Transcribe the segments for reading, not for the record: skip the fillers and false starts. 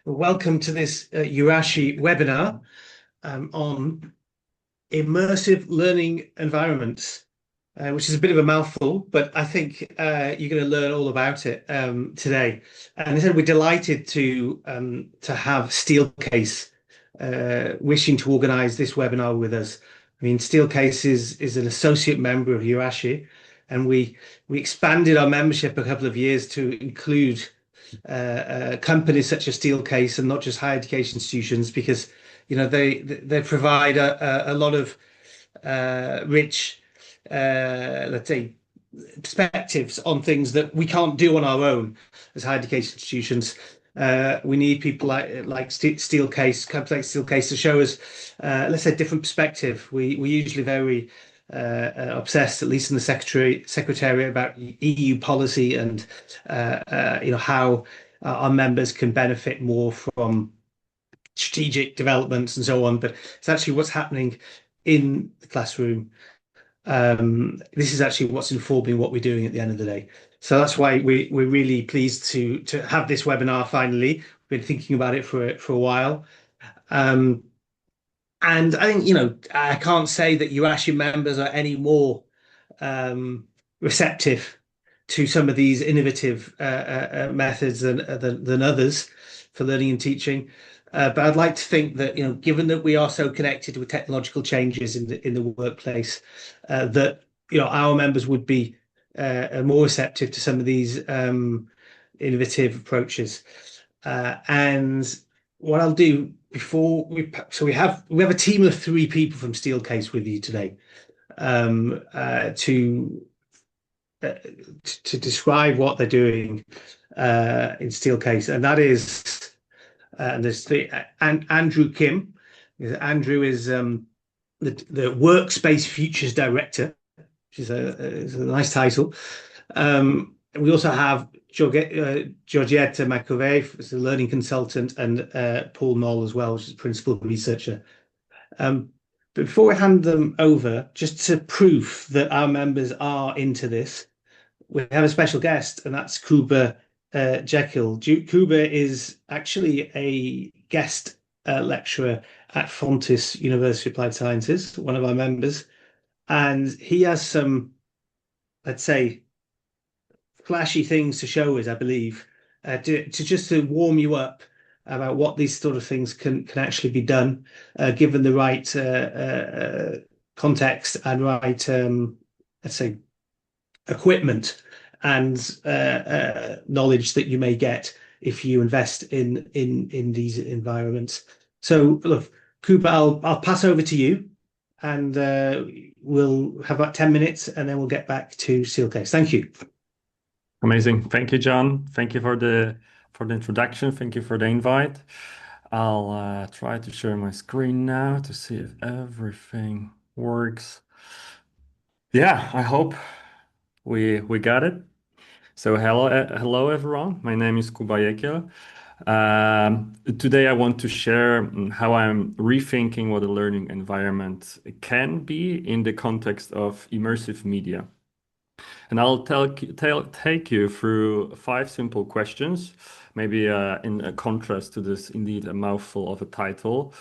Welcome to this EURASHE webinar on immersive learning environments, which is a bit of a mouthful, but I think you're going to learn all about it today. And I said we're delighted to have Steelcase wishing to organise this webinar with us. I mean, Steelcase is an associate member of EURASHE, and we expanded our membership a couple of years to include companies such as Steelcase and not just higher education institutions, because they provide a lot of rich, let's say, perspectives on things that we can't do on our own as higher education institutions. We need people like Steelcase, companies like Steelcase, to show us, let's say, different perspective. We're usually very obsessed, at least in the secretariat, about EU policy and how our members can benefit more from strategic developments and so on. But it's actually what's happening in the classroom. This is actually what's informing what we're doing at the end of the day. So that's why we're really pleased to have this webinar finally. We've been thinking about it for a while. And I think, I can't say that EURASHE members are any more receptive to some of these innovative methods than others for learning and teaching. But I'd like to think that, given that we are so connected with technological changes in the workplace, that our members would be more receptive to some of these innovative approaches. And what I'll do before we have a team of 3 people from Steelcase with you today to describe what they're doing in Steelcase, and that is there's Andrew Kim. Andrew is the WorkSpace Futures Director, which is a nice title. We also have Georgeta Macovei, who's a learning consultant, and Paul Knoll as well, which is a principal researcher. But before we hand them over, just to prove that our members are into this, we have a special guest, and that's Kuba Jekiel. Kuba is actually a guest lecturer at Fontys University of Applied Sciences, one of our members, and he has some, let's say, flashy things to show us, I believe, to warm you up about what these sort of things can actually be done, given the right context and right, let's say, equipment and knowledge that you may get if you invest in these environments. So, look, Kuba, I'll pass over to you, and we'll have about 10 minutes, and then we'll get back to Steelcase. Thank you. Amazing. Thank you, John. Thank you for the introduction. Thank you for the invite. I'll try to share my screen now to see if everything works. Yeah, I hope we got it. So hello everyone. My name is Kuba Jekiel. Today I want to share how I'm rethinking what a learning environment can be in the context of immersive media. And I'll take you through 5 simple questions, maybe in a contrast to this indeed a mouthful of a title.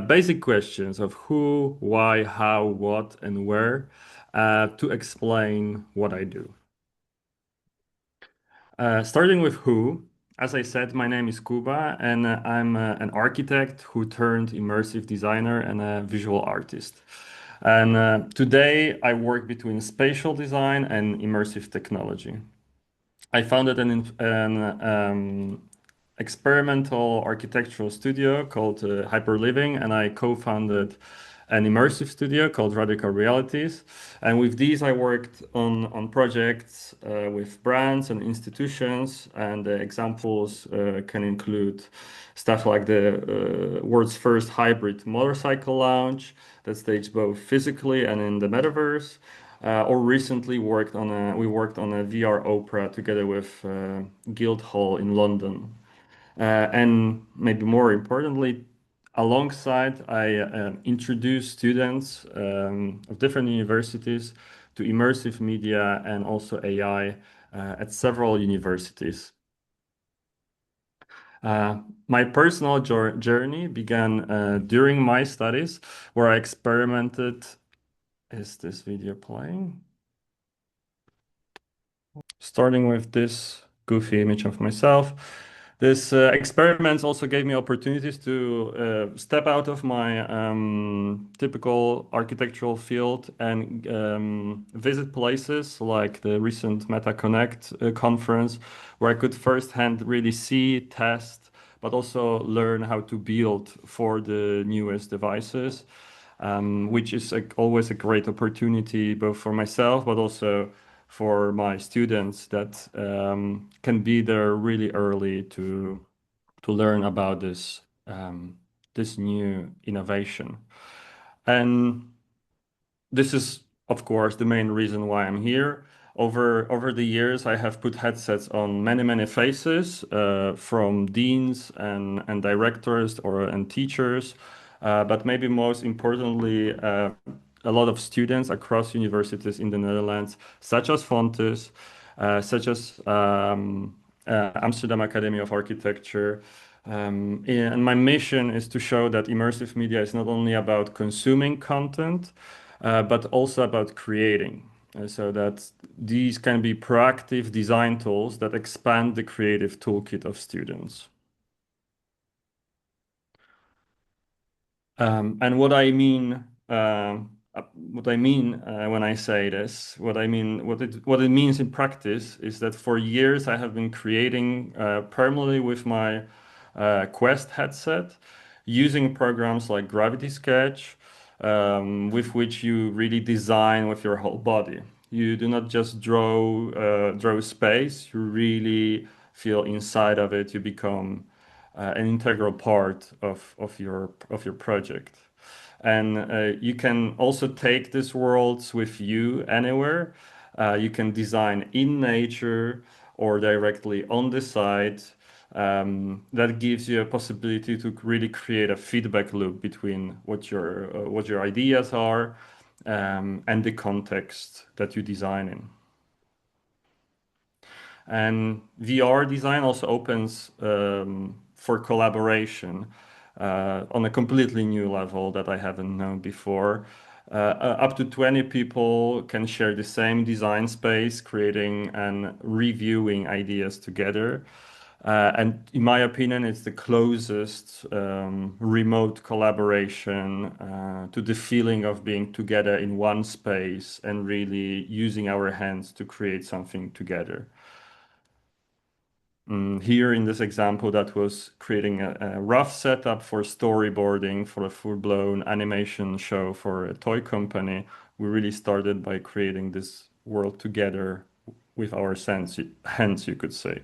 Basic questions of who, why, how, what, and where to explain what I do. Starting with who, as I said, my name is Kuba, and I'm an architect who turned immersive designer and a visual artist. And today I work between spatial design and immersive technology. I founded an experimental architectural studio called Hyperliving, and I co-founded an immersive studio called Radical Realities. And with these, I worked on projects with brands and institutions. And the examples can include stuff like the world's first hybrid motorcycle launch that staged both physically and in the metaverse. Or recently we worked on a VR opera together with Guildhall in London. And maybe more importantly, alongside, I introduce students of different universities to immersive media and also AI at several universities. My personal journey began during my studies, where I experimented. Is this video playing? Starting with this goofy image of myself. This experiments also gave me opportunities to step out of my typical architectural field and visit places like the recent Meta Connect conference, where I could firsthand really see, test, but also learn how to build for the newest devices, which is always a great opportunity both for myself, but also for my students that can be there really early to learn about this new innovation. And this is, of course, the main reason why I'm here. Over the years, I have put headsets on many faces, from deans and directors and teachers, but maybe most importantly, a lot of students across universities in the Netherlands, such as Fontes, such as Amsterdam Academy of Architecture. And my mission is to show that immersive media is not only about consuming content, but also about creating. So that these can be proactive design tools that expand the creative toolkit of students. And what I mean when I say this, what it means in practice is that for years I have been creating permanently with my Quest headset, using programs like Gravity Sketch, with which you really design with your whole body. You do not just draw space; you really feel inside of it. You become an integral part of your project. And you can also take these worlds with you anywhere. You can design in nature or directly on the site. That gives you a possibility to really create a feedback loop between what your ideas are, and the context that you design in. And VR design also opens for collaboration on a completely new level that I haven't known before. Up to 20 people can share the same design space, creating and reviewing ideas together. And in my opinion, it's the closest remote collaboration to the feeling of being together in one space and really using our hands to create something together. Here in this example, that was creating a rough setup for storyboarding for a full-blown animation show for a toy company. We really started by creating this world together with our hands, you could say.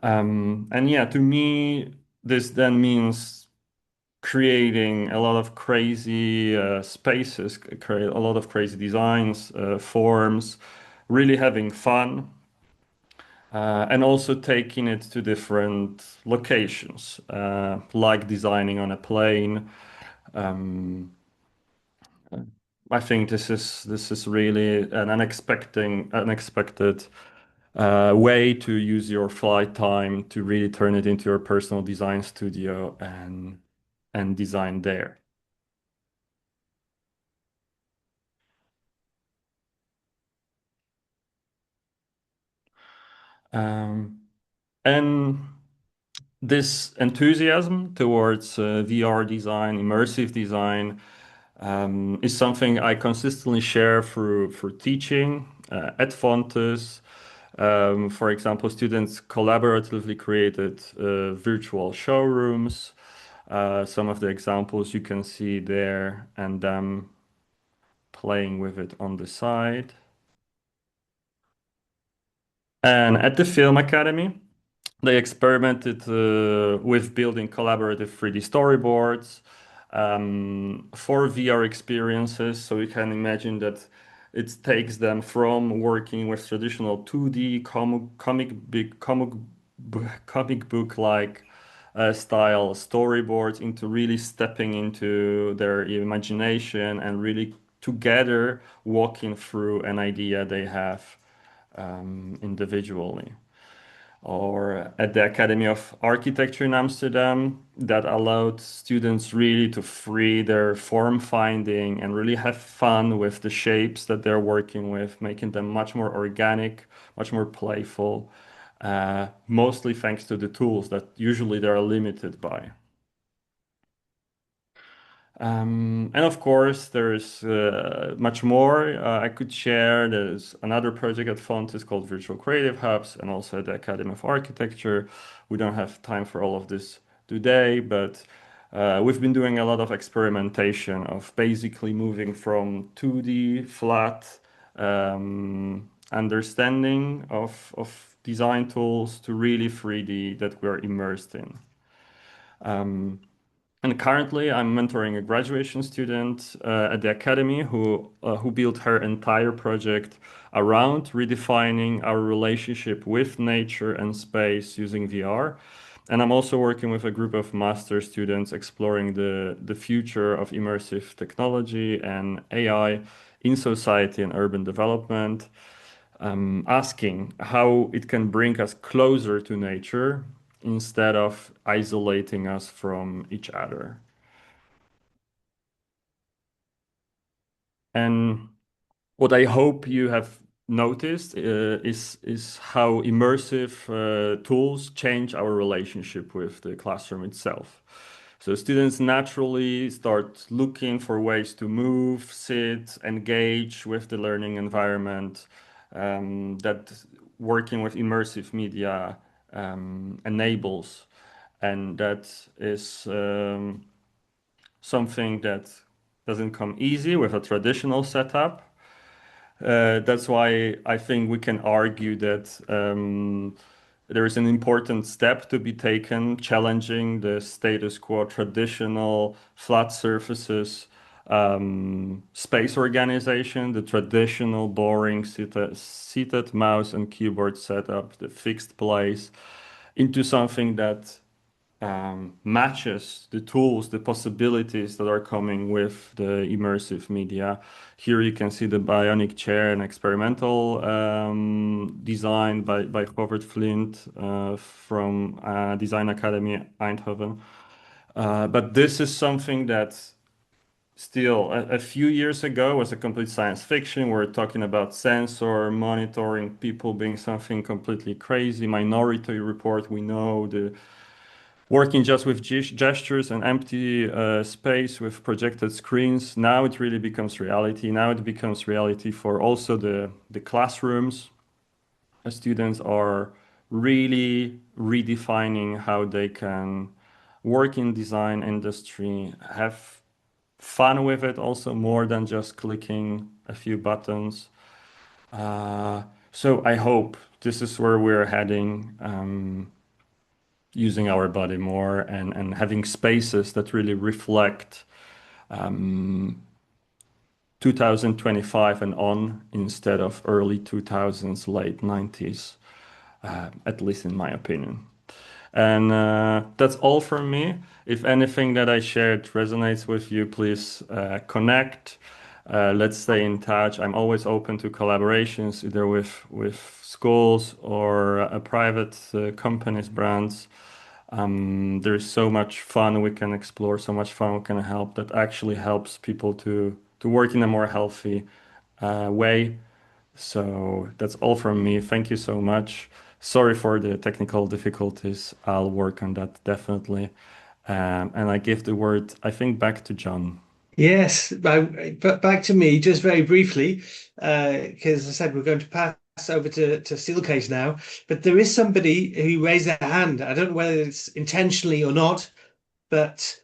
And yeah, to me, this then means creating a lot of crazy spaces, create a lot of crazy designs, forms, really having fun. And also taking it to different locations, like designing on a plane. Um, I think this is really an unexpected way to use your flight time to really turn it into your personal design studio and design there. Um, and this enthusiasm towards VR design, immersive design, is something I consistently share through teaching at Fontes. For example, students collaboratively created virtual showrooms. Some of the examples you can see there, and them playing with it on the side. And at the Film Academy, they experimented with building collaborative 3D storyboards for VR experiences. So you can imagine that it takes them from working with traditional 2D comic book like style storyboards into really stepping into their imagination and really together walking through an idea they have individually. or at the Academy of Architecture in Amsterdam that allowed students really to free their form finding and really have fun with the shapes that they're working with, making them much more organic, much more playful, mostly thanks to the tools that usually they're limited by. And of course, there's much more I could share. There's another project at Fontes called Virtual Creative Hubs and also at the Academy of Architecture. We don't have time for all of this today, but we've been doing a lot of experimentation of basically moving from 2D flat understanding of design tools to really 3D that we're immersed in. And currently, I'm mentoring a graduation student at the academy who built her entire project around redefining our relationship with nature and space using VR. And I'm also working with a group of master students exploring the future of immersive technology and AI in society and urban development, asking how it can bring us closer to nature instead of isolating us from each other. And what I hope you have noticed is how immersive tools change our relationship with the classroom itself. So students naturally start looking for ways to move, sit, engage with the learning environment that working with immersive media enables. And that is something that doesn't come easy with a traditional setup. That's why I think we can argue that there is an important step to be taken, challenging the status quo traditional flat surfaces space organization, the traditional boring seated mouse and keyboard setup, the fixed place, into something that matches the tools, the possibilities that are coming with the immersive media. Here you can see the bionic chair, an experimental design by Robert Flint from Design Academy Eindhoven. But this is something that still a few years ago was a complete science fiction. We're talking about sensor monitoring, people being something completely crazy. Minority Report, we know the working just with gestures and empty space with projected screens. Now it really becomes reality. Now it becomes reality for also the classrooms. Students are really redefining how they can work in design industry, have fun with it also more than just clicking a few buttons. So I hope this is where we're heading. Using our body more and having spaces that really reflect 2025 and on instead of early 2000s, late 90s, at least in my opinion. And that's all from me. If anything that I shared resonates with you, please connect. Let's stay in touch. I'm always open to collaborations, either with schools or private companies, brands. There's so much fun we can explore, so much fun we can help that actually helps people to work in a more healthy way. So that's all from me. Thank you so much. Sorry for the technical difficulties. I'll work on that definitely. And I give the word, I think, back to John. Yes, but back to me just very briefly, because as I said, we're going to pass over to Steelcase now. But there is somebody who raised their hand. I don't know whether it's intentionally or not, but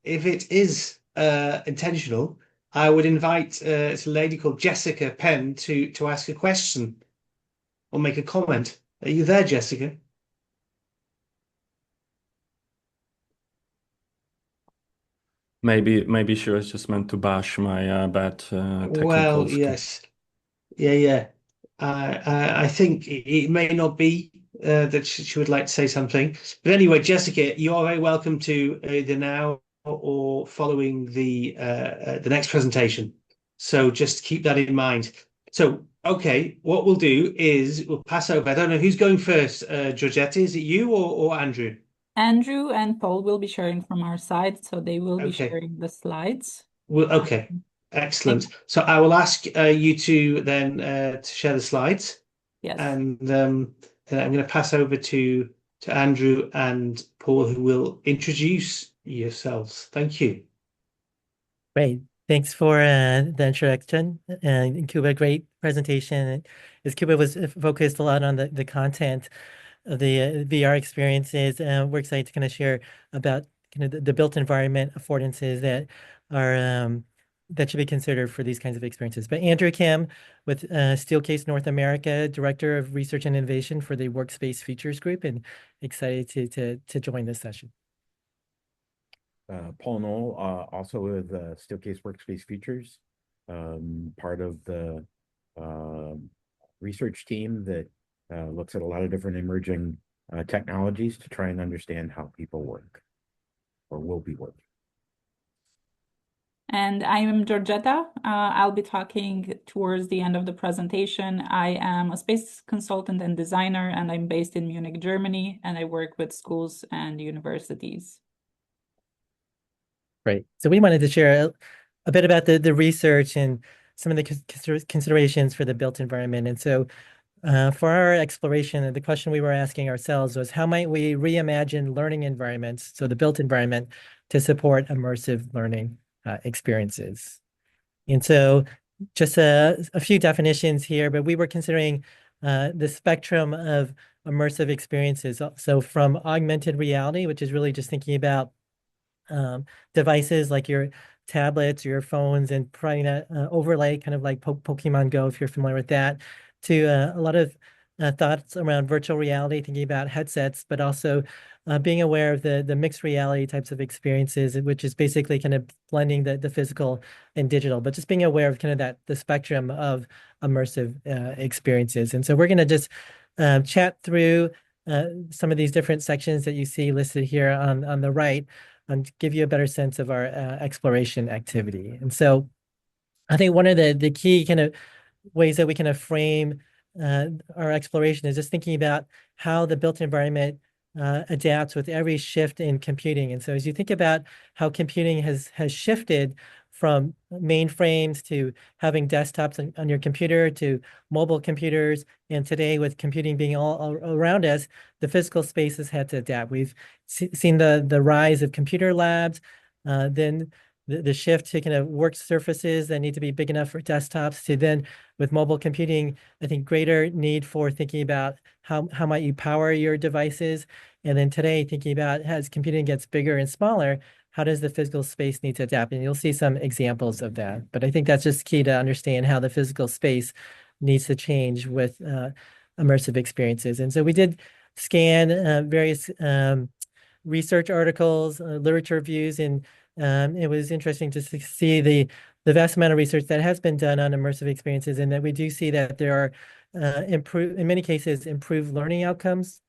if it is intentional, I would invite it's a lady called Jessica Penn to ask a question or make a comment. Are you there, Jessica? Maybe she was just meant to bash my bad technical Well, skill. yes. Yeah, yeah. I think it may not be that she would like to say something. But anyway, Jessica, you are very welcome to either now or following the next presentation. So just keep that in mind. So, okay, what we'll do is we'll pass over. I don't know who's going first, Georgetta. Is it you or Andrew? Andrew and Paul will be sharing from our side, so they will be Okay. sharing the slides. Well, okay. Um, Excellent. and So I will ask you two then to share the slides, yes, and then I'm going to pass over to Andrew and Paul, who will introduce yourselves. Thank you. Great. Thanks for the introduction. Kuba, great presentation. As Kuba was focused a lot on the content of the VR experiences, we're excited to kind of share about kind of the built environment affordances that are that should be considered for these kinds of experiences. But Andrew Kim with Steelcase North America, Director of Research and Innovation for the WorkSpace Features Group, and excited to join this session. Paul Knoll, also with Steelcase Workspace Features, part of the research team that looks at a lot of different emerging technologies to try and understand how people work or will be working. and I am Georgeta. I'll be talking towards the end of the presentation. I am a space consultant and designer, and I'm based in Munich, Germany, and I work with schools and universities. Great. So we wanted to share a bit about the research and some of the considerations for the built environment. And so for our exploration, the question we were asking ourselves was, how might we reimagine learning environments, so the built environment, to support immersive learning experiences? And so just a few definitions here, but we were considering the spectrum of immersive experiences. So from augmented reality, which is really just thinking about devices like your tablets, your phones, and providing that overlay, kind of like Pokemon Go, if you're familiar with that, to a lot of thoughts around virtual reality, thinking about headsets, but also being aware of the mixed reality types of experiences, which is basically kind of blending the physical and digital, but just being aware of kind of the spectrum of immersive experiences. And so we're going to just chat through some of these different sections that you see listed here on the right, and give you a better sense of our exploration activity. And so I think one of the key kind of ways that we kind of frame our exploration is just thinking about how the built environment adapts with every shift in computing. And so as you think about how computing has shifted from mainframes to having desktops on your computer to mobile computers, and today with computing being all around us, the physical space has had to adapt. We've seen the rise of computer labs, then the shift to kind of work surfaces that need to be big enough for desktops, to then with mobile computing, I think greater need for thinking about how might you power your devices. And then today thinking about as computing gets bigger and smaller, how does the physical space need to adapt? And you'll see some examples of that. But I think that's just key to understand how the physical space needs to change with immersive experiences. And so we did scan various research articles, literature reviews, and it was interesting to see the vast amount of research that has been done on immersive experiences, and that we do see that there are in many cases, improved learning outcomes,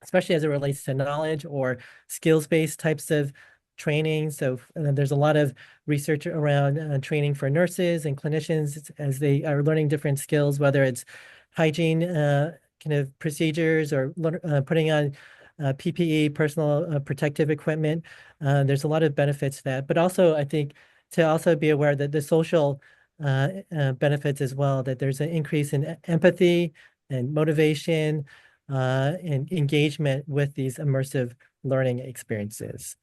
especially as it relates to knowledge or skills-based types of training. So there's a lot of research around training for nurses and clinicians as they are learning different skills, whether it's hygiene kind of procedures or putting on PPE, personal protective equipment. There's a lot of benefits to that, but also I think to also be aware that the social benefits as well, that there's an increase in empathy and motivation and engagement with these immersive learning experiences.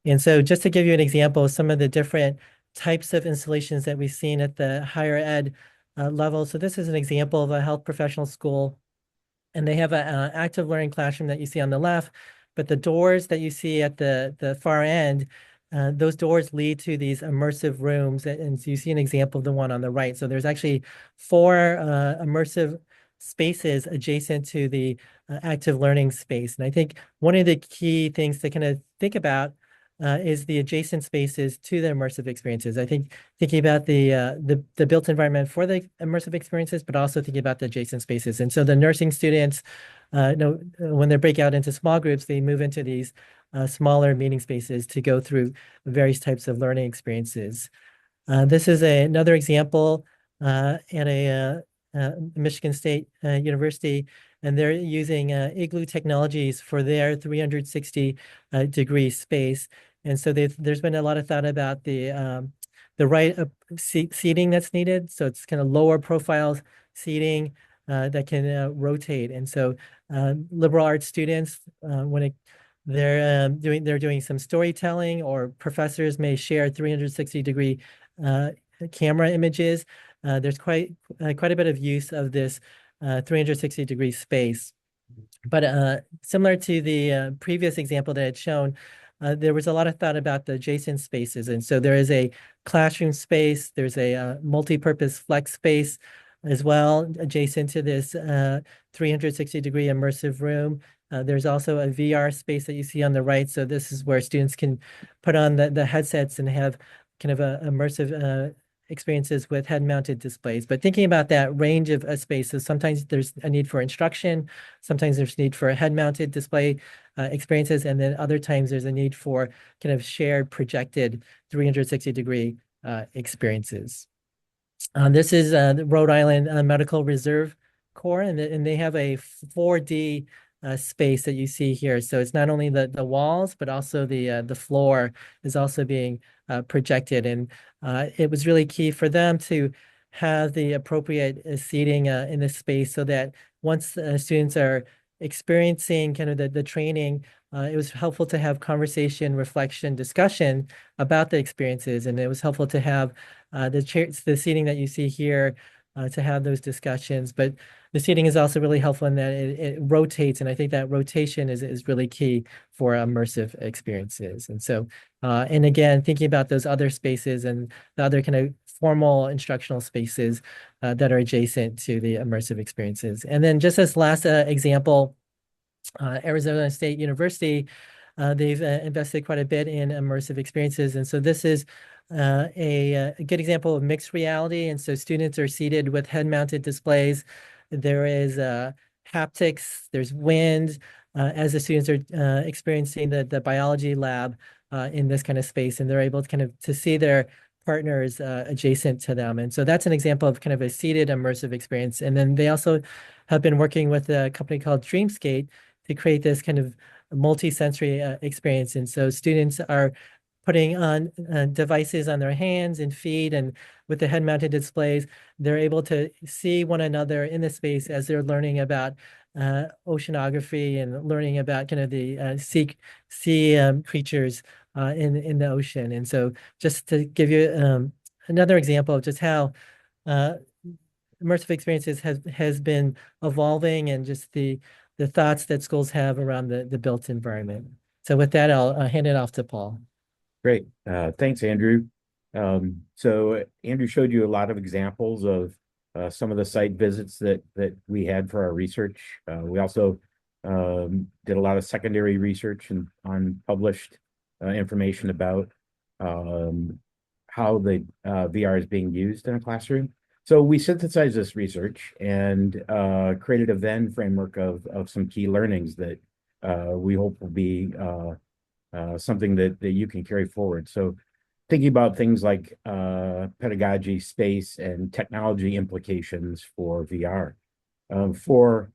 And so just to give you an example of some of the different types of installations that we've seen at the higher ed level. So this is an example of a health professional school, and they have an active learning classroom that you see on the left, but the doors that you see at the far end, those doors lead to these immersive rooms. And so you see an example of the one on the right. So there's actually 4 immersive spaces adjacent to the active learning space. And I think one of the key things to kind of think about is the adjacent spaces to the immersive experiences. I think thinking about the built environment for the immersive experiences, but also thinking about the adjacent spaces. And so the nursing students, when they break out into small groups, they move into these smaller meeting spaces to go through various types of learning experiences. This is another example at a Michigan State University, and they're using Igloo technologies for their 360 degree space. And so there's been a lot of thought about the right seating that's needed. So it's kind of lower profile seating that can rotate. And so liberal arts students, they're doing some storytelling, or professors may share 360 degree camera images. There's quite a bit of use of this 360 degree space. But similar to the previous example that I had shown, there was a lot of thought about the adjacent spaces. And so there is a classroom space, there's a multi-purpose flex space as well, adjacent to this 360 degree immersive room. There's also a VR space that you see on the right. So this is where students can put on the headsets and have kind of a immersive experiences with head-mounted displays. But thinking about that range of spaces, sometimes there's a need for instruction, sometimes there's a need for head-mounted display experiences, and then other times there's a need for kind of shared projected 360 degree experiences. This is the Rhode Island Medical Reserve Corps, and they have a 4D space that you see here. So it's not only the walls, but also the floor is also being projected. And it was really key for them to have the appropriate seating in this space, so that once students are experiencing kind of the training, it was helpful to have conversation, reflection, discussion about the experiences. And it was helpful to have the seating that you see here to have those discussions. But the seating is also really helpful in that it rotates, and I think that rotation is really key for immersive experiences. And so, and again, thinking about those other spaces and the other kind of formal instructional spaces that are adjacent to the immersive experiences. And then just as last example, Arizona State University, they've invested quite a bit in immersive experiences. And so this is a good example of mixed reality. And so students are seated with head-mounted displays. There is haptics, there's wind, as the students are experiencing the biology lab in this kind of space, and they're able to kind of to see their partners adjacent to them. And so that's an example of kind of a seated immersive experience. And then they also have been working with a company called Dreamskate to create this kind of multi-sensory experience. And so students are putting on devices on their hands and feet, and with the head-mounted displays, they're able to see one another in the space as they're learning about oceanography and learning about kind of the sea creatures in the ocean. And so just to give you another example of just how immersive experiences has been evolving, and just the thoughts that schools have around the built environment. So with that, I'll hand it off to Paul. Great. Thanks, Andrew. So Andrew showed you a lot of examples of some of the site visits that we had for our research. We also did a lot of secondary research on published information about how the VR is being used in a classroom. So we synthesized this research and created a Venn framework of some key learnings that we hope will be something that you can carry forward. So thinking about things like pedagogy, space, and technology implications for VR. For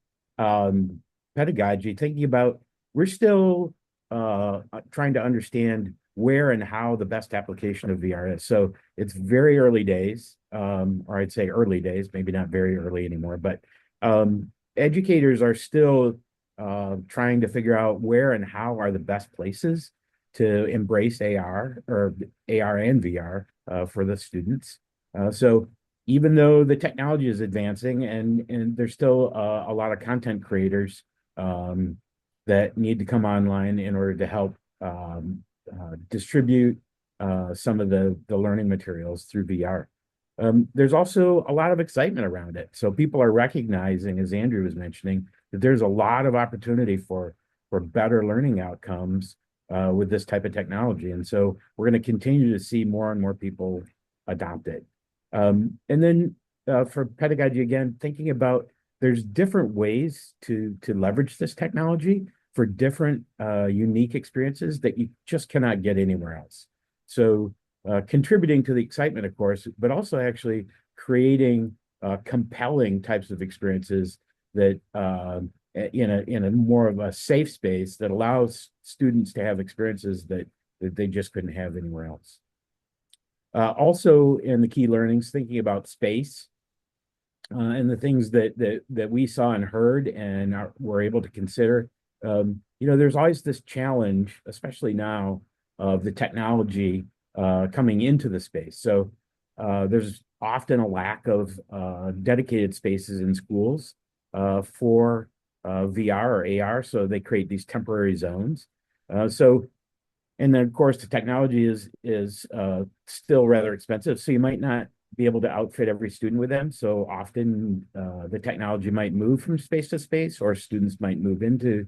pedagogy, thinking about, we're still trying to understand where and how the best application of VR is. So it's very early days, or I'd say early days, maybe not very early anymore, but educators are still trying to figure out where and how are the best places to embrace AR or AR and VR for the students. So even though the technology is advancing and there's still a lot of content creators that need to come online in order to help distribute some of the learning materials through VR. There's also a lot of excitement around it. So people are recognizing, as Andrew was mentioning, that there's a lot of opportunity for better learning outcomes with this type of technology. And so we're going to continue to see more and more people adopt it. And then for pedagogy, again, thinking about there's different ways to leverage this technology for different unique experiences that you just cannot get anywhere else. So contributing to the excitement, of course, but also actually creating compelling types of experiences that in a more of a safe space that allows students to have experiences that they just couldn't have anywhere else. Also in the key learnings, thinking about space and the things that we saw and heard and were able to consider. There's always this challenge, especially now, of the technology coming into the space. So there's often a lack of dedicated spaces in schools for VR or AR, so they create these temporary zones. And then of course the technology is still rather expensive, so you might not be able to outfit every student with them. So often the technology might move from space to space, or students might move into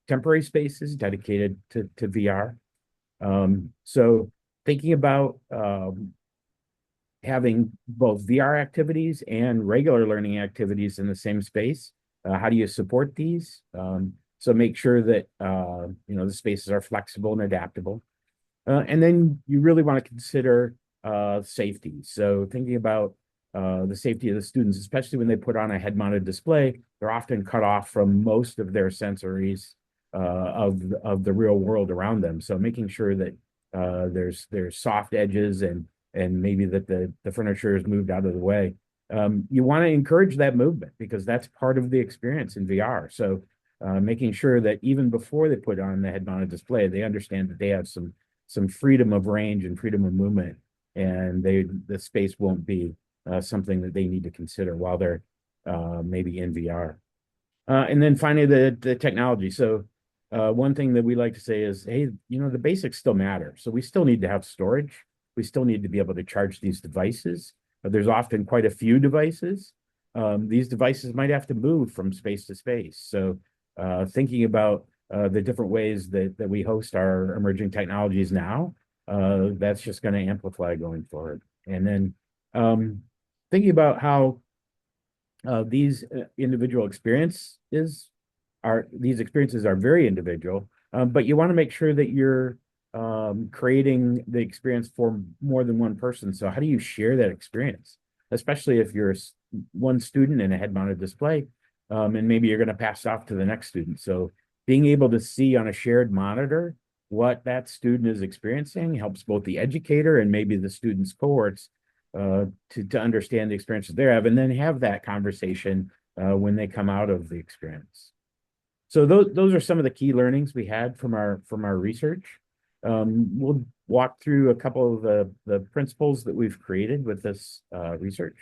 temporary spaces dedicated to VR. So thinking about having both VR activities and regular learning activities in the same space. How do you support these? So make sure that the spaces are flexible and adaptable. And then you really want to consider safety. So thinking about the safety of the students, especially when they put on a head-mounted display, they're often cut off from most of their sensories of the real world around them. So making sure that there's soft edges and maybe that the furniture is moved out of the way. You want to encourage that movement because that's part of the experience in VR. So making sure that even before they put on the head-mounted display, they understand that they have some freedom of range and freedom of movement, and the space won't be something that they need to consider while they're maybe in VR. And then finally, the technology. So one thing that we like to say is, hey, the basics still matter. So we still need to have storage. We still need to be able to charge these devices. There's often quite a few devices. These devices might have to move from space to space. So thinking about the different ways that we host our emerging technologies now, that's just going to amplify going forward. And then thinking about how these individual experiences are very individual, but you want to make sure that you're creating the experience for more than one person. So how do you share that experience, especially if you're one student in a head-mounted display, and maybe you're going to pass it off to the next student. So being able to see on a shared monitor what that student is experiencing helps both the educator and maybe the student's cohorts to understand the experiences they have, and then have that conversation when they come out of the experience. So those are some of the key learnings we had from our research. We'll walk through a couple of the principles that we've created with this research.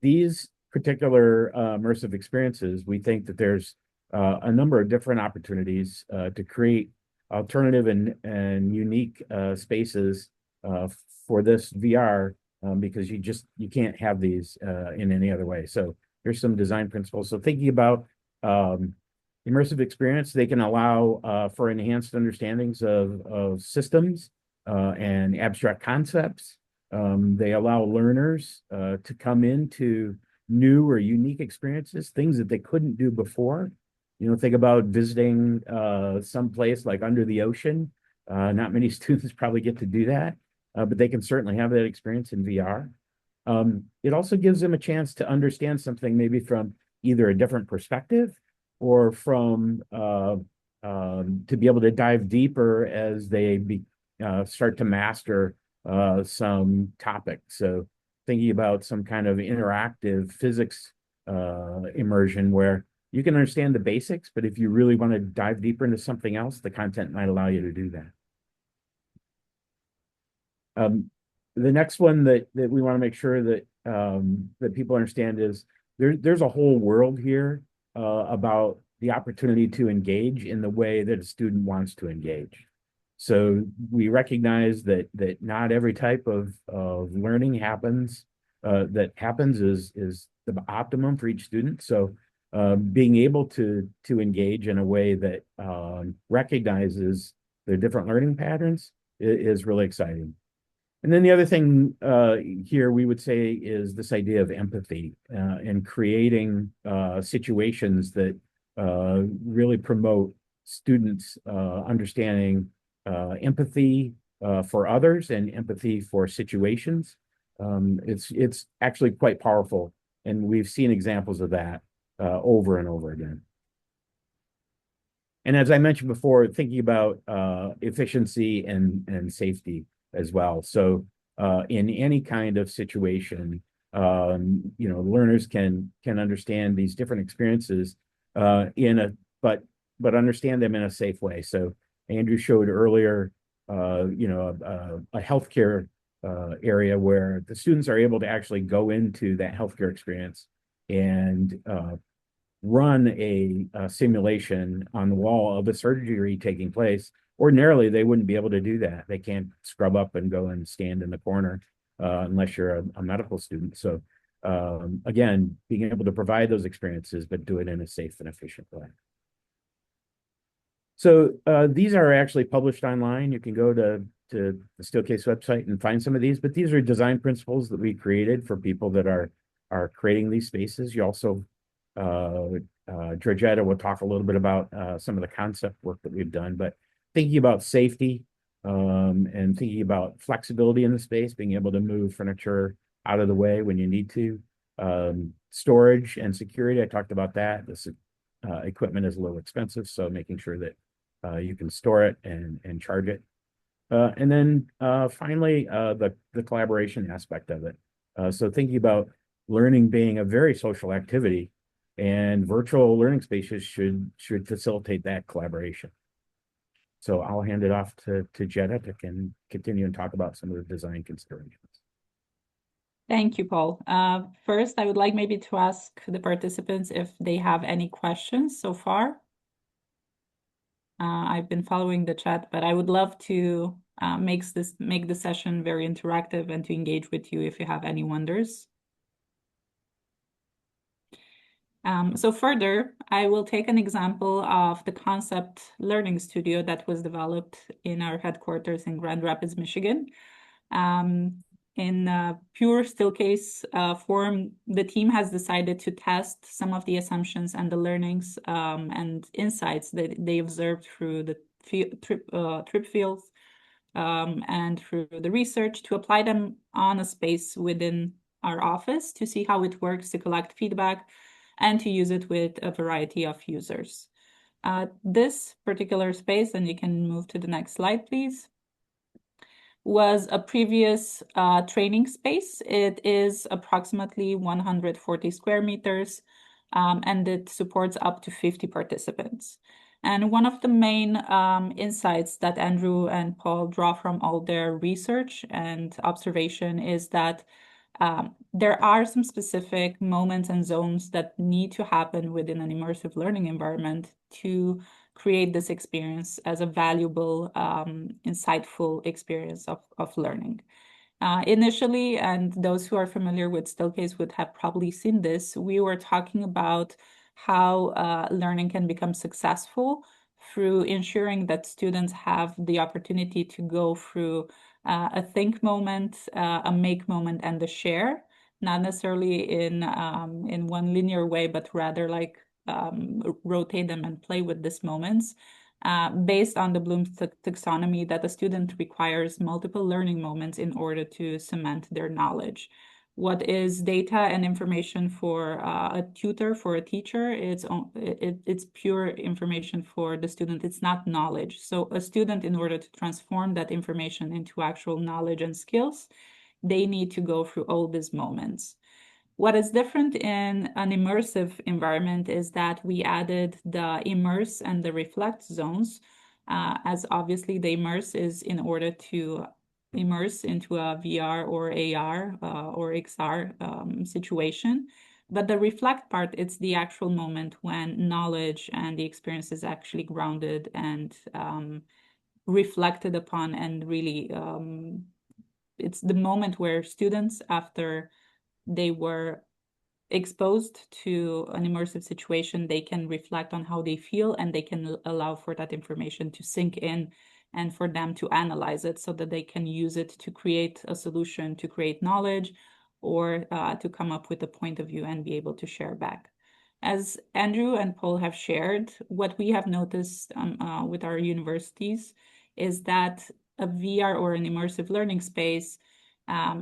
These particular immersive experiences, we think that there's a number of different opportunities to create alternative and unique spaces for this VR because you can't have these in any other way. So here's some design principles. So thinking about immersive experience, they can allow for enhanced understandings of systems and abstract concepts. They allow learners to come into new or unique experiences, things that they couldn't do before. Think about visiting some place like under the ocean. Not many students probably get to do that, but they can certainly have that experience in VR. It also gives them a chance to understand something maybe from either a different perspective or from to be able to dive deeper as they start to master some topic. So thinking about some kind of interactive physics immersion where you can understand the basics, but if you really want to dive deeper into something else, the content might allow you to do that. The next one that we want to make sure that that people understand is there's a whole world here about the opportunity to engage in the way that a student wants to engage. So we recognize that not every type of learning happens is the optimum for each student. So being able to engage in a way that recognizes the different learning patterns is really exciting. And then the other thing here we would say is this idea of empathy and creating situations that really promote students understanding empathy for others and empathy for situations. It's actually quite powerful, and we've seen examples of that over and over again. And as I mentioned before, thinking about efficiency and safety as well. So in any kind of situation, learners can understand these different experiences but understand them in a safe way. So Andrew showed earlier, a healthcare area where the students are able to actually go into that healthcare experience and run a simulation on the wall of a surgery taking place. Ordinarily, they wouldn't be able to do that. They can't scrub up and go and stand in the corner unless you're a medical student. So again, being able to provide those experiences, but do it in a safe and efficient way. So these are actually published online. You can go to the Steelcase website and find some of these, but these are design principles that we created for people that are creating these spaces. You also Georgeta will talk a little bit about some of the concept work that we've done, but thinking about safety and thinking about flexibility in the space, being able to move furniture out of the way when you need to. Storage and security, I talked about that. This equipment is a little expensive, so making sure that you can store it and charge it. And then finally, the collaboration aspect of it. So thinking about learning being a very social activity, and virtual learning spaces should facilitate that collaboration. So I'll hand it off to Jetta to continue and talk about some of the design considerations. Thank you, Paul. First, I would like maybe to ask the participants if they have any questions so far. I've been following the chat, but I would love to make the session very interactive and to engage with you if you have any wonders. So further, I will take an example of the concept learning studio that was developed in our headquarters in Grand Rapids, Michigan. In pure Steelcase form, the team has decided to test some of the assumptions and the learnings and insights that they observed through the trip fields and through the research to apply them on a space within our office to see how it works, to collect feedback, and to use it with a variety of users. This particular space, and you can move to the next slide, please, was a previous training space. It is approximately 140 square meters, and it supports up to 50 participants. And one of the main insights that Andrew and Paul draw from all their research and observation is that there are some specific moments and zones that need to happen within an immersive learning environment to create this experience as a valuable, insightful experience of learning. Initially, and those who are familiar with Steelcase would have probably seen this, we were talking about how learning can become successful through ensuring that students have the opportunity to go through a think moment, a make moment, and a share, not necessarily in one linear way, but rather like rotate them and play with these moments. Based on the Bloom's taxonomy, that a student requires multiple learning moments in order to cement their knowledge. What is data and information for a tutor, for a teacher? It's pure information for the student. It's not knowledge. So a student, in order to transform that information into actual knowledge and skills, they need to go through all these moments. What is different in an immersive environment is that we added the immerse and the reflect zones, as obviously the immerse is in order to immerse into a VR or AR or XR situation. But the reflect part, it's the actual moment when knowledge and the experience is actually grounded and reflected upon, and really it's the moment where students, after they were exposed to an immersive situation, they can reflect on how they feel, and they can allow for that information to sink in and for them to analyze it so that they can use it to create a solution, to create knowledge, or to come up with a point of view and be able to share back. As Andrew and Paul have shared, what we have noticed with our universities is that a VR or an immersive learning space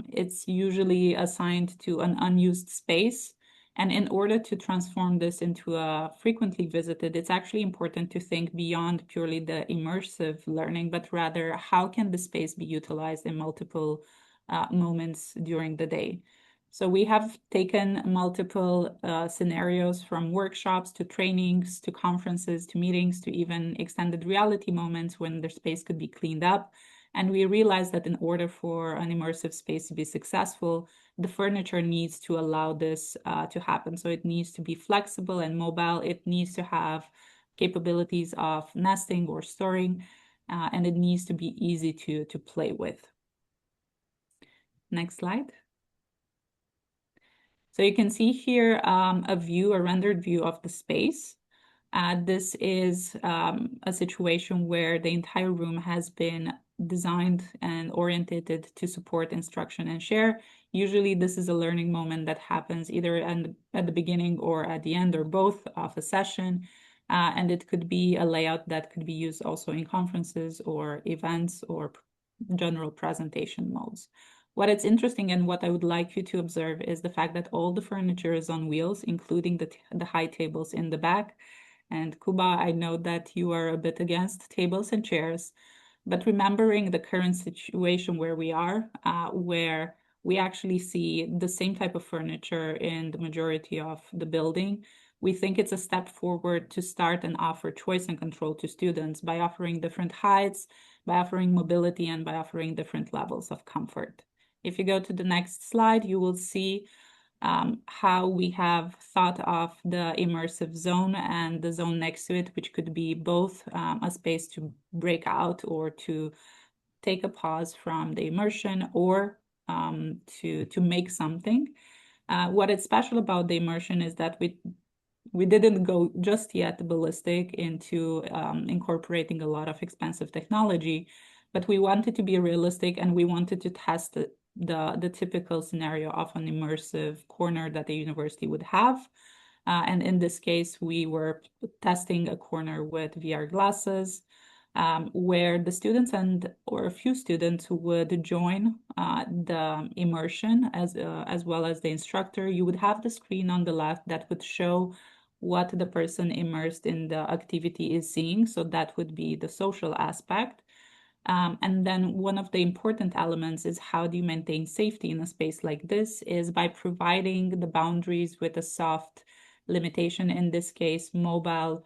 It's usually assigned to an unused space. And in order to transform this into a frequently visited, it's actually important to think beyond purely the immersive learning, but rather how can the space be utilized in multiple moments during the day. So we have taken multiple scenarios, from workshops to trainings to conferences to meetings to even extended reality moments when the space could be cleaned up. And we realized that in order for an immersive space to be successful, the furniture needs to allow this to happen. So it needs to be flexible and mobile. It needs to have capabilities of nesting or storing, and it needs to be easy to play with. Next slide. So you can see here a rendered view of the space. This is a situation where the entire room has been designed and oriented to support instruction and share. Usually this is a learning moment that happens either at the beginning or at the end or both of a session. And it could be a layout that could be used also in conferences or events or general presentation modes. What is interesting and what I would like you to observe is the fact that all the furniture is on wheels, including the high tables in the back. And Kuba, I know that you are a bit against tables and chairs, but remembering the current situation where we are, where we actually see the same type of furniture in the majority of the building, we think it's a step forward to start and offer choice and control to students by offering different heights, by offering mobility, and by offering different levels of comfort. If you go to the next slide, you will see how we have thought of the immersive zone and the zone next to it, which could be both a space to break out or to take a pause from the immersion or to make something. What is special about the immersion is that we didn't go just yet ballistic into incorporating a lot of expensive technology, but we wanted to be realistic and we wanted to test the typical scenario of an immersive corner that the university would have. And in this case, we were testing a corner with VR glasses, where the students or a few students would join the immersion as well as the instructor. You would have the screen on the left that would show what the person immersed in the activity is seeing. So that would be the social aspect. And then one of the important elements is how do you maintain safety in a space like this is by providing the boundaries with a soft limitation, in this case, mobile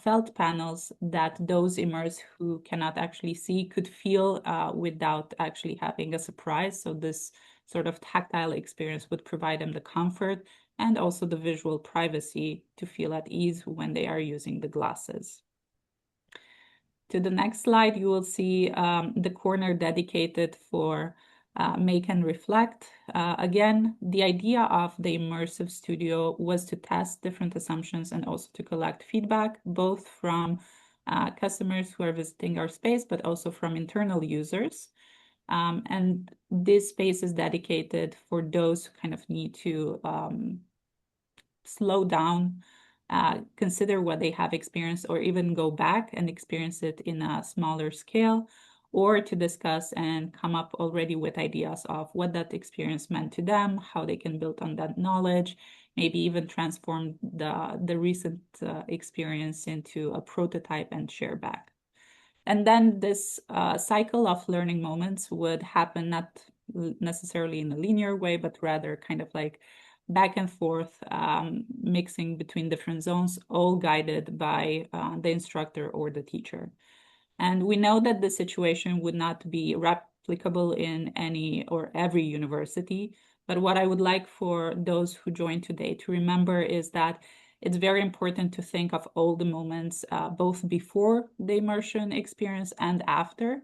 felt panels that those immersed who cannot actually see could feel without actually having a surprise. So this sort of tactile experience would provide them the comfort and also the visual privacy to feel at ease when they are using the glasses. To the next slide, you will see the corner dedicated for Make and Reflect. Again, the idea of the immersive studio was to test different assumptions and also to collect feedback, both from customers who are visiting our space, but also from internal users. And this space is dedicated for those who kind of need to slow down, consider what they have experienced, or even go back and experience it in a smaller scale, or to discuss and come up already with ideas of what that experience meant to them, how they can build on that knowledge, maybe even transform the recent experience into a prototype and share back. And then this cycle of learning moments would happen not necessarily in a linear way, but rather kind of like back and forth, mixing between different zones, all guided by the instructor or the teacher. And we know that the situation would not be replicable in any or every university. But what I would like for those who joined today to remember is that it's very important to think of all the moments, both before the immersion experience and after,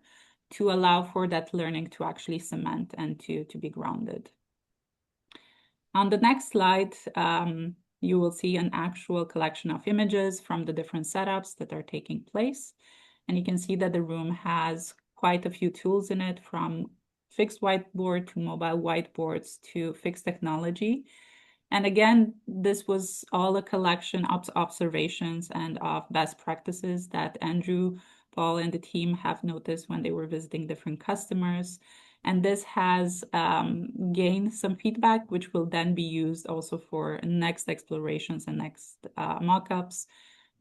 to allow for that learning to actually cement and to be grounded. On the next slide, you will see an actual collection of images from the different setups that are taking place. And you can see that the room has quite a few tools in it, from fixed whiteboard to mobile whiteboards to fixed technology. And again, this was all a collection of observations and of best practices that Andrew, Paul, and the team have noticed when they were visiting different customers. And this has gained some feedback, which will then be used also for next explorations and next mock-ups,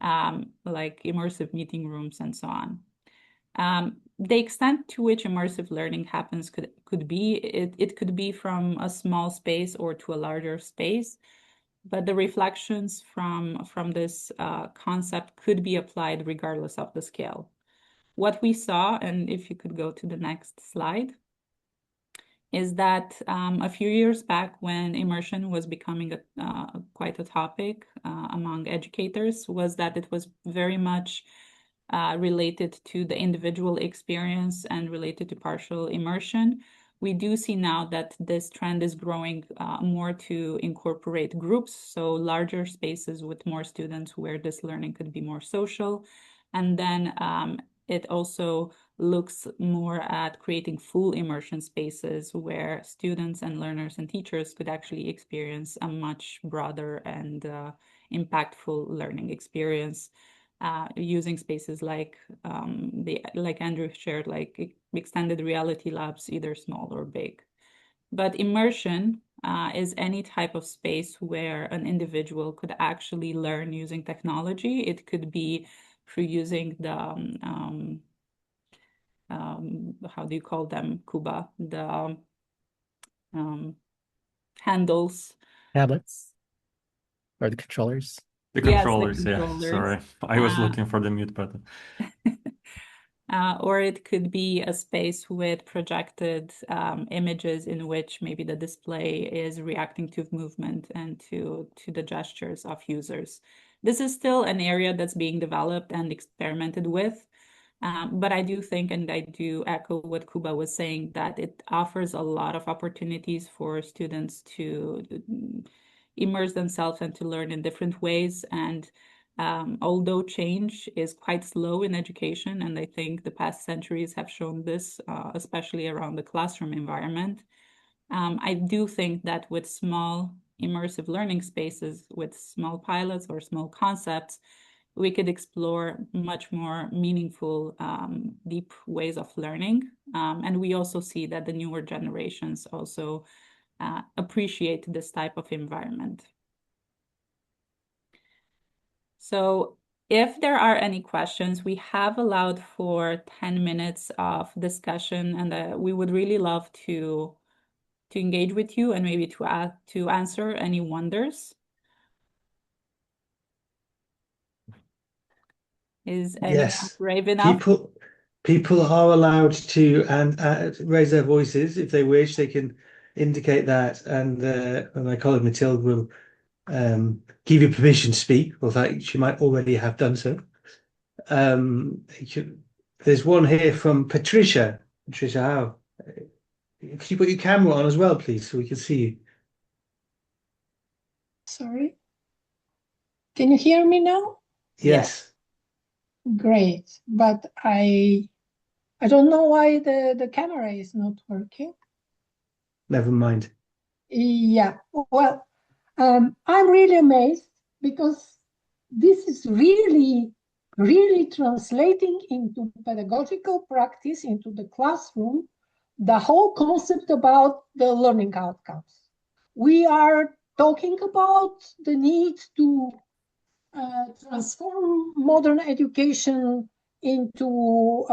like immersive meeting rooms and so on. The extent to which immersive learning happens could be from a small space or to a larger space, but the reflections from this concept could be applied regardless of the scale. What we saw, and if you could go to the next slide, is that a few years back, when immersion was becoming quite a topic among educators, was that it was very much related to the individual experience and related to partial immersion. We do see now that this trend is growing more to incorporate groups, so larger spaces with more students where this learning could be more social. And then it also looks more at creating full immersion spaces where students and learners and teachers could actually experience a much broader and impactful learning experience using spaces like Andrew shared, like extended reality labs, either small or big. But immersion is any type of space where an individual could actually learn using technology. It could be through using the how do you call them, Kuba? The handles. Tablets or the controllers. The Yes, the controllers, yeah. controllers. Sorry, I was looking for the mute button. Or it could be a space with projected images in which maybe the display is reacting to movement and to the gestures of users. This is still an area that's being developed and experimented with. But I do think, and I do echo what Kuba was saying, that it offers a lot of opportunities for students to immerse themselves and to learn in different ways. And although change is quite slow in education, and I think the past centuries have shown this, especially around the classroom environment, I do think that with small immersive learning spaces, with small pilots or small concepts, we could explore much more meaningful, deep ways of learning. And we also see that the newer generations also appreciate this type of environment. So if there are any questions, we have allowed for 10 minutes of discussion, and we would really love to engage with you and maybe to answer any wonders. Is anyone brave enough? People are allowed to raise their voices if they wish. They can indicate that, and my colleague Mathilde will give you permission to speak. Well, she might already have done so. There's one here from Patricia. Patricia, how? Could you put your camera on as well, please, so we can see you? Sorry. Can you hear me now? Yes. Great, but I don't know why the camera is not working. Never mind. Yeah, well, I'm really amazed because this is really translating into pedagogical practice, into the classroom, the whole concept about the learning outcomes. We are talking about the need to transform modern education into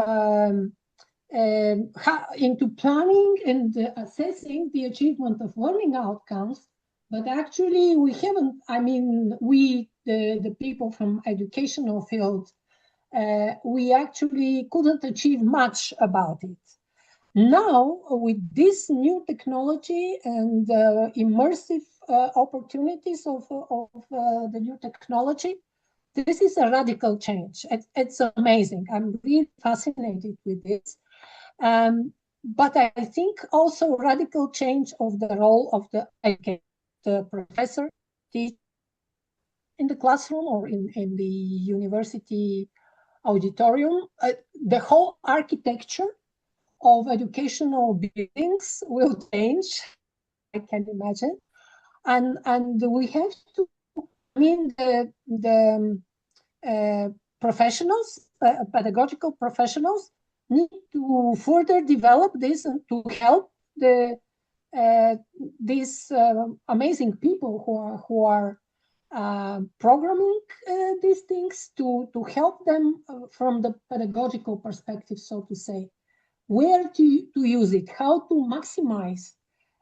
planning and assessing the achievement of learning outcomes, but actually we haven't. I mean, the people from educational field, we actually couldn't achieve much about it. Now, with this new technology and immersive opportunities of the new technology, this is a radical change. It's amazing. I'm really fascinated with this. But I think also radical change of the role of the professor, teacher in the classroom or in the university auditorium. The whole architecture of educational buildings will change, I can imagine. And we have to, I mean, the professionals, pedagogical professionals, need to further develop this and to help these amazing people who are programming these things to help them from the pedagogical perspective, so to say, where to use it, how to maximize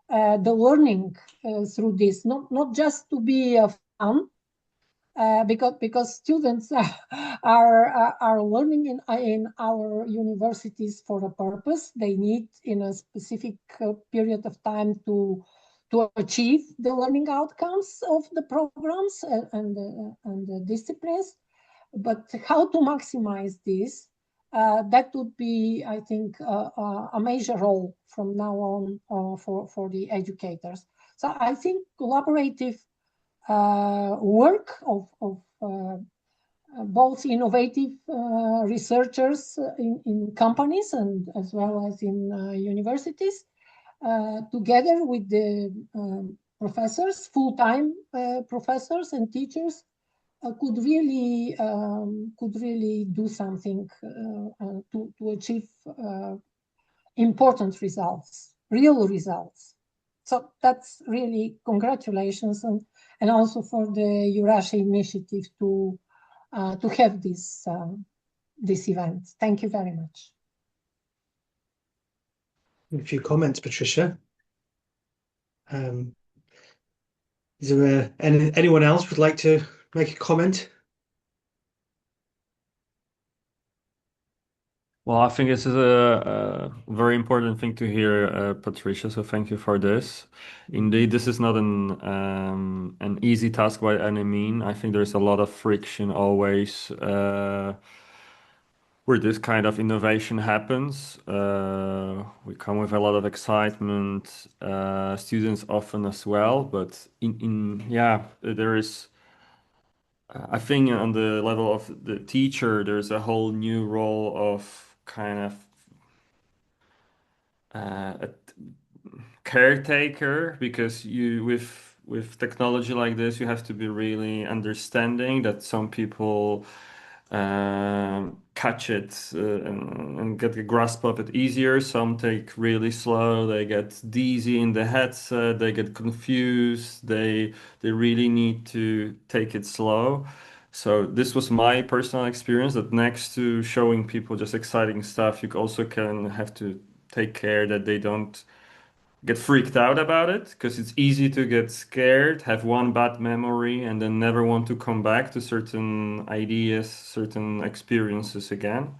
the learning through this, not just to be fun, because students are learning in our universities for a purpose. They need in a specific period of time to achieve the learning outcomes of the programs and the disciplines. But how to maximize this, that would be, I think, a major role from now on for the educators. So I think collaborative work of both innovative researchers in companies and as well as in universities, together with the professors, full-time professors and teachers, could really do something to achieve important results, real results. So that's really congratulations, and also for the EURASHE initiative to have this event. Thank you very much. A few comments, Patricia. Is there anyone else would like to make a comment? Well, I think this is a very important thing to hear, Patricia. So thank you for this. Indeed, this is not an easy task by any means. I think there's a lot of friction always where this kind of innovation happens. We come with a lot of excitement, students often as well. But there is. I think on the level of the teacher, there's a whole new role of kind of a caretaker, because you with technology like this, you have to be really understanding that some people catch it and get a grasp of it easier. Some take really slow, they get dizzy in the headset, they get confused, they really need to take it slow. So this was my personal experience, that next to showing people just exciting stuff, you also can have to take care that they don't get freaked out about it, because it's easy to get scared, have one bad memory, and then never want to come back to certain ideas, certain experiences again.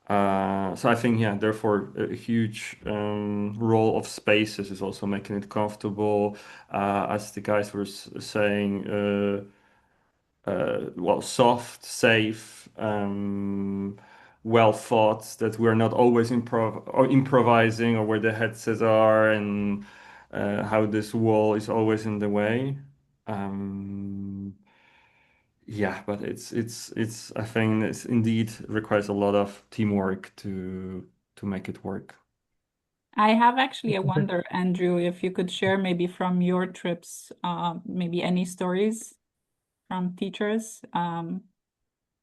So I think, therefore, a huge role of spaces is also making it comfortable, as the guys were saying, soft, safe, well thought, that we're not always improvising, or where the headsets are, and how this wall is always in the way. But it's I think it's indeed requires a lot of teamwork to make it work. I have actually a wonder, Andrew, if you could share maybe from your trips, maybe any stories from teachers.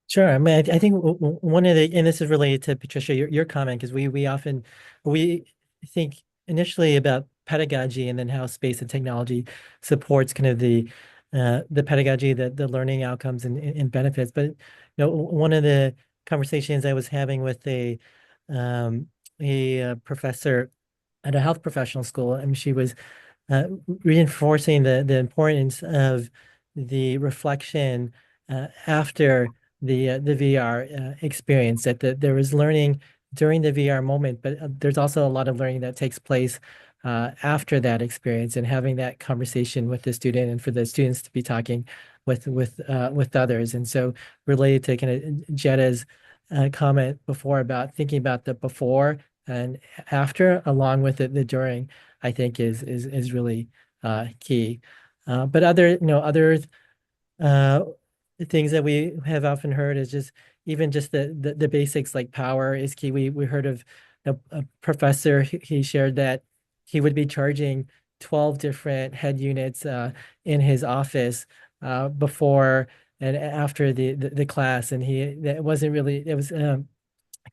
Sure. I mean, I think one of the, and this is related to Patricia, your comment, because we think initially about pedagogy and then how space and technology supports kind of the pedagogy, the learning outcomes and benefits. But one of the conversations I was having with a professor at a health professional school, and she was reinforcing the importance of the reflection after the VR experience, that there was learning during the VR moment, but there's also a lot of learning that takes place after that experience, and having that conversation with the student, and for the students to be talking with others. And so, related to kind of Jeta's comment before about thinking about the before and after, along with the during, I think is really key. But other things that we have often heard is just even just the basics, like power is key. We heard of a professor, he shared that he would be charging 12 different head units in his office before and after the class, and it was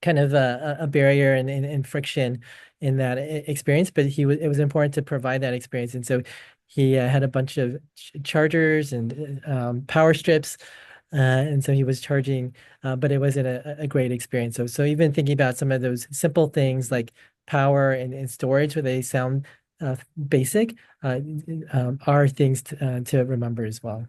kind of a barrier and friction in that experience, but it was important to provide that experience. And so he had a bunch of chargers and power strips. And so he was charging, but it wasn't a great experience. So even thinking about some of those simple things like power and storage, where they sound basic, are things to remember as well.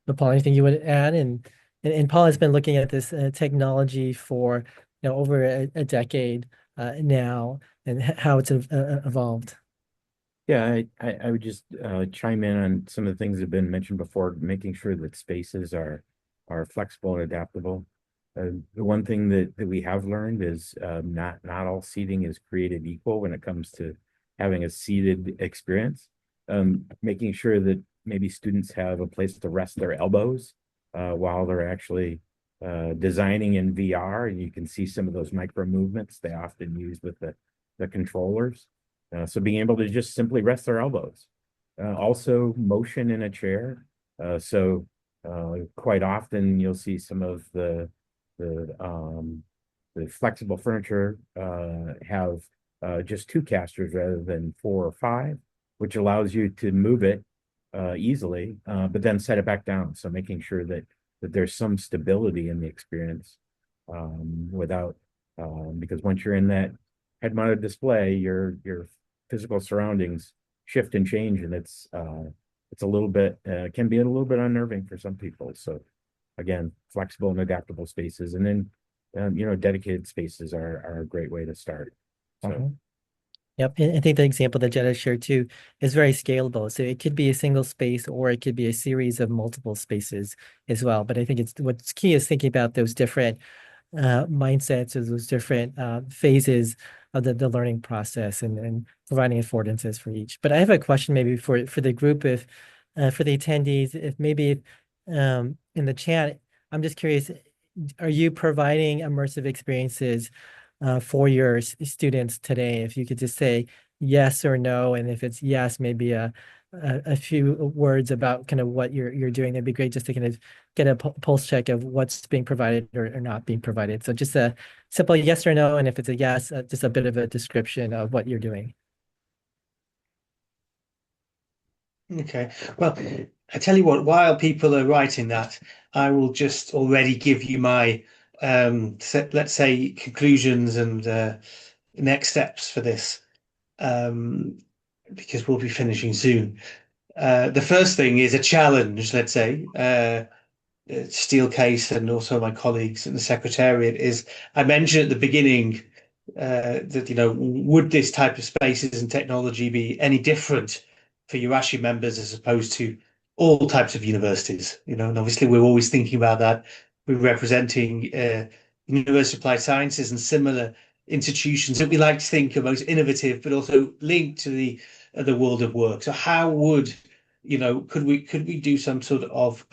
But Paul, anything you would add? And Paul has been looking at this technology for over a decade now, and how it's evolved. Yeah, I would just chime in on some of the things that have been mentioned before, making sure that spaces are flexible and adaptable. The one thing that we have learned is not all seating is created equal when it comes to having a seated experience. Making sure that maybe students have a place to rest their elbows while they're actually designing in VR, and you can see some of those micro movements they often use with the controllers. So being able to just simply rest their elbows. Also motion in a chair. So quite often you'll see some of the flexible furniture have just 2 casters rather than 4 or 5, which allows you to move it easily, but then set it back down. So making sure that there's some stability in the experience without, because once you're in that head-mounted display, your physical surroundings shift and change, and it's a little bit can be a little bit unnerving for some people. So again, flexible and adaptable spaces, and then dedicated spaces are a great way to start. So. Yep, and I think the example that Jetta shared too is very scalable. So it could be a single space, or it could be a series of multiple spaces as well. But I think what's key is thinking about those different mindsets, or those different phases of the learning process, and providing affordances for each. But I have a question maybe for the group, if for the attendees, if maybe in the chat, I'm just curious, are you providing immersive experiences for your students today? If you could just say yes or no, and if it's yes, maybe a few words about kind of what you're doing, that'd be great, just to kind of get a pulse check of what's being provided or not being provided. So just a simple yes or no, and if it's a yes, just a bit of a description of what you're doing. Okay, well, I tell you what, while people are writing that, I will just already give you my let's say conclusions and next steps for this, because we'll be finishing soon. The first thing is a challenge, let's say, Steelcase and also my colleagues in the Secretariat, is I mentioned at the beginning that, would this type of spaces and technology be any different for EURASHE members as opposed to all types of universities? And obviously we're always thinking about that. We're representing University of Applied Sciences and similar institutions that we like to think are most innovative, but also linked to the world of work. So how would, could we do some sort of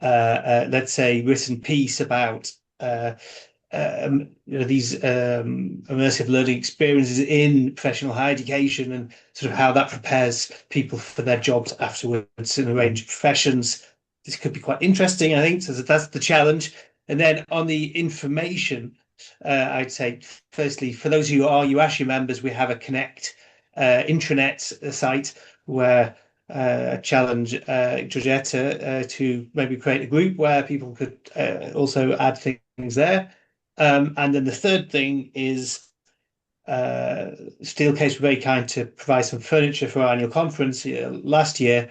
let's say written piece about these immersive learning experiences in professional higher education, and sort of how that prepares people for their jobs afterwards in a range of professions? This could be quite interesting, I think. So that's the challenge. And then on the information, I'd say, firstly, for those who are EURASHE members, we have a Connect intranet site where challenge Georgeta to maybe create a group where people could also add things there. And then the third thing is Steelcase were very kind to provide some furniture for our annual conference last year.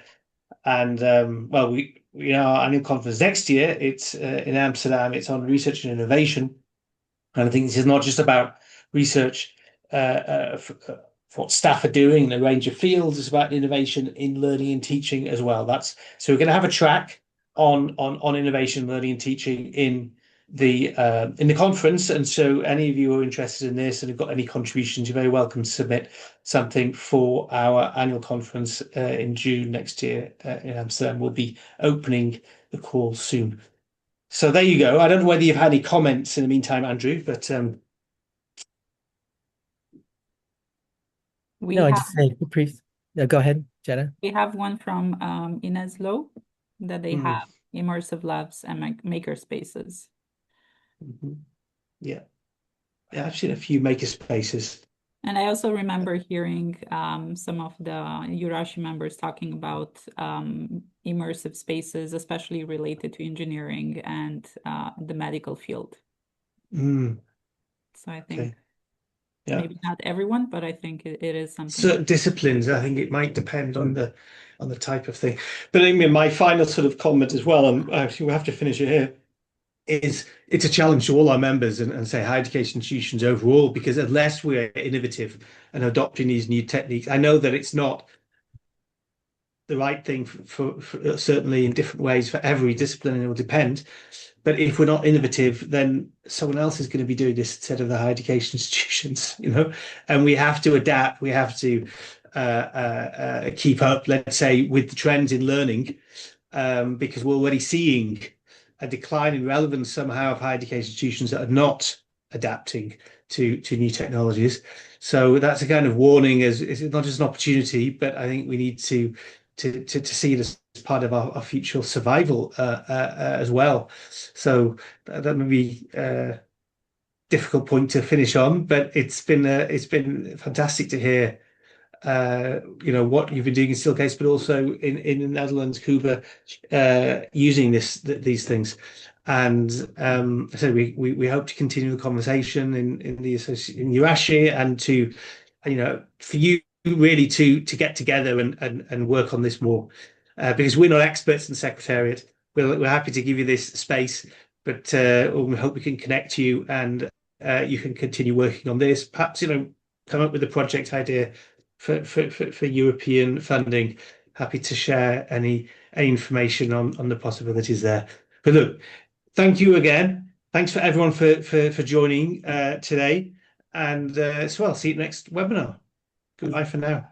And our annual conference next year, it's in Amsterdam. It's on research and innovation. And I think this is not just about research for what staff are doing in a range of fields. It's about innovation in learning and teaching as well. So we're going to have a track on innovation, learning and teaching in the conference. And so any of you who are interested in this and have got any contributions, you're very welcome to submit something for our annual conference in June next year in Amsterdam. We'll be opening the call soon. So there you go. I don't know whether you've had any comments in the meantime, Andrew, but Go ahead, Jetta. We have one from Ines Lowe, that they have immersive labs and maker spaces. Yeah. Yeah, I've seen a few maker spaces. And I also remember hearing some of the EURASHE members talking about immersive spaces, especially related to engineering and the medical field. So I think Okay. Yeah. maybe not everyone, but I think it is something. Certain disciplines, I think it might depend on the type of thing. But I mean, my final sort of comment as well, and actually we have to finish it here, is it's a challenge to all our members and say higher education institutions overall, because unless we're innovative and adopting these new techniques, I know that it's not the right thing for certainly in different ways for every discipline, and it will depend. But if we're not innovative, then someone else is going to be doing this instead of the higher education institutions, you know, and we have to adapt. We have to keep up, let's say, with the trends in learning, because we're already seeing a decline in relevance somehow of higher education institutions that are not adapting to new technologies. So that's a kind of warning, as it's not just an opportunity, but I think we need to see it as part of our future survival as well. So that may be a difficult point to finish on, but it's been fantastic to hear you know, what you've been doing in Steelcase, but also in the Netherlands, Kuba, using these things. And so we hope to continue the conversation in EURASHE, and to, you know, for you really to get together and work on this more, because we're not experts in the Secretariat. We're happy to give you this space, but we hope we can connect you, and you can continue working on this. Perhaps, you know, come up with a project idea for European funding. Happy to share any information on the possibilities there. But look, thank you again. Thanks for everyone for joining today, and as well, see you next webinar. Goodbye for now.